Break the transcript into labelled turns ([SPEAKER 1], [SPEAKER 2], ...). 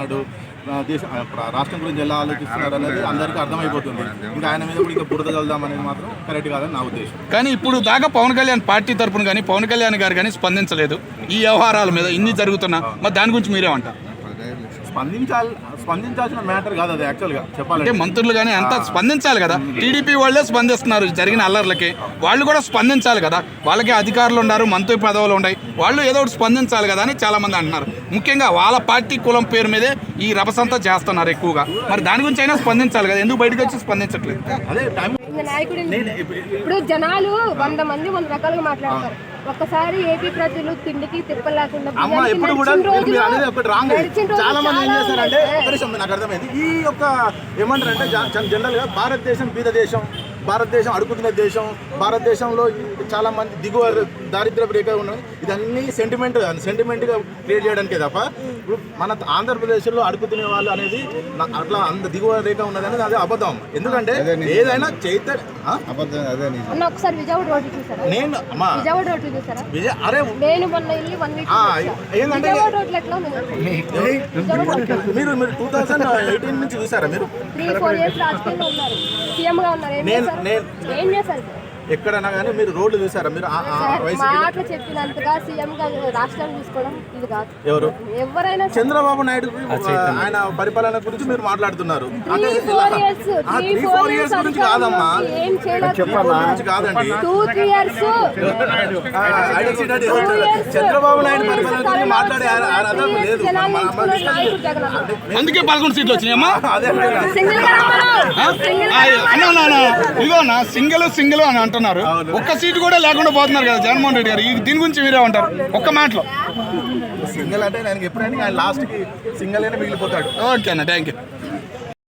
[SPEAKER 1] ఆలోచిస్తున్నాడు, రాష్ట్రం గురించి ఎలా ఆలోచిస్తున్నాడు అనేది అందరికీ అర్థమైపోతుంది. ఇంకా ఆయన మీద కూడా ఇంకా బురద చల్దాం అనేది మాత్రం కరెక్ట్ కాదని నా ఉద్దేశం.
[SPEAKER 2] కానీ ఇప్పుడు దాకా పవన్ కళ్యాణ్ పార్టీ తరఫున కానీ పవన్ కళ్యాణ్ గారు కానీ స్పందించలేదు ఈ వ్యవహారాల మీద. ఇన్ని జరుగుతున్నా మరి దాని గురించి మీరేమంటారు?
[SPEAKER 1] స్పందించాల్సిన మ్యాటర్ కాదు అది యాక్చువల్గా చెప్పాలంటే.
[SPEAKER 2] అంటే మంత్రులు కానీ అంతా స్పందించాలి కదా. టీడీపీ వాళ్ళే స్పందిస్తున్నారు జరిగిన అల్లర్లకి, వాళ్ళు కూడా స్పందించాలి కదా. వాళ్ళకి అధికారులు ఉన్నారు, మంత్రి పదవులు ఉన్నాయి, వాళ్ళు ఏదో ఒకటి స్పందించాలి కదా అని చాలా మంది అంటున్నారు. ముఖ్యంగా వాళ్ళ పార్టీ కులం పేరు మీదే ఈ రభసంతా చేస్తున్నారు ఎక్కువగా. మరి దాని గురించి అయినా స్పందించాలి కదా, ఎందుకు బయటకు వచ్చి స్పందించట్లేదు?
[SPEAKER 1] అదే టైం
[SPEAKER 3] ఇప్పుడు జనాలు 100 మంది 100 రకాలుగా మాట్లాడతారు. ఒక్కసారి ఏపీ ప్రజలు తిండికి తిప్పలేకుండా
[SPEAKER 1] ఎప్పుడు కూడా అనేది ఒకటి రాంగ్. చాలా మంది ఏం చేస్తారంటే నాకు అర్థమైంది ఈ యొక్క ఏమంటారంటే జనరల్ గా భారతదేశం బీద దేశం, భారతదేశం అడుగుతున్న దేశం, భారతదేశంలో చాలా మంది దిగువ దారిద్ర్య రేఖ ఉన్నది. ఇదన్నీ సెంటిమెంట్గా క్రియేట్ చేయడానికే తప్ప ఇప్పుడు మన ఆంధ్రప్రదేశ్లో అడుగుతునే వాళ్ళు అనేది అట్లా అంత దిగువ రేఖ ఉన్నది అనేది అది అబద్ధం. ఎందుకంటే ఏదైనా
[SPEAKER 3] ఒకసారి విజయవాడ రోడ్డు చూసారా?
[SPEAKER 1] నేను అమ్మా
[SPEAKER 3] విజయవాడ రోడ్డు చూసారా?
[SPEAKER 1] అరే
[SPEAKER 3] నేను మొన్న వెళ్ళి 1 వీక్
[SPEAKER 1] ఏంటంటే మీరు 2018 నుంచి చూసారా? మీరు
[SPEAKER 3] 3-4 ఇయర్స్ రాజకీయాల్లో ఉన్నారు, సీఎం గా ఉన్నారు, ఏం చేశారు?
[SPEAKER 1] ఎక్కడన్నా కానీ మీరు రోడ్లు చూసారా? మీరు
[SPEAKER 3] మాటలు చెప్పినంతగా సీఎం గా రాష్ట్రాన్ని చూసుకోవడం ఇది కాదు.
[SPEAKER 1] ఎవరు?
[SPEAKER 3] ఎవరైనా
[SPEAKER 1] చంద్రబాబు నాయుడు ఆయన పరిపాలన గురించి మీరు మాట్లాడుతున్నారు.
[SPEAKER 3] 3-4 ఇయర్స్
[SPEAKER 1] గురించి కాదమ్మా,
[SPEAKER 3] ఏం చేయలేదు
[SPEAKER 1] కాదండి.
[SPEAKER 3] 2-3 ఇయర్స్
[SPEAKER 1] చంద్రబాబు నాయుడు పరిపాలన గురించి మాట్లాడే అర్థం లేదు.
[SPEAKER 2] అందుకే 11 సీట్లు వచ్చినాయమ్మా. ఇదిగోనా సింగిల్ అని అంటున్నారు. ఒక్క సీటు కూడా లేకుండా పోతున్నారు కదా జగన్మోహన్ రెడ్డి గారు. దీని గురించి మీరే ఉంటారు ఒక్క మాటలో?
[SPEAKER 1] సింగిల్ అంటే నేను ఎప్పుడైనా లాస్ట్ కి సింగిల్ అయినా మిగిలిపోతాడు.
[SPEAKER 2] ఓకే అన్న, థ్యాంక్ యూ.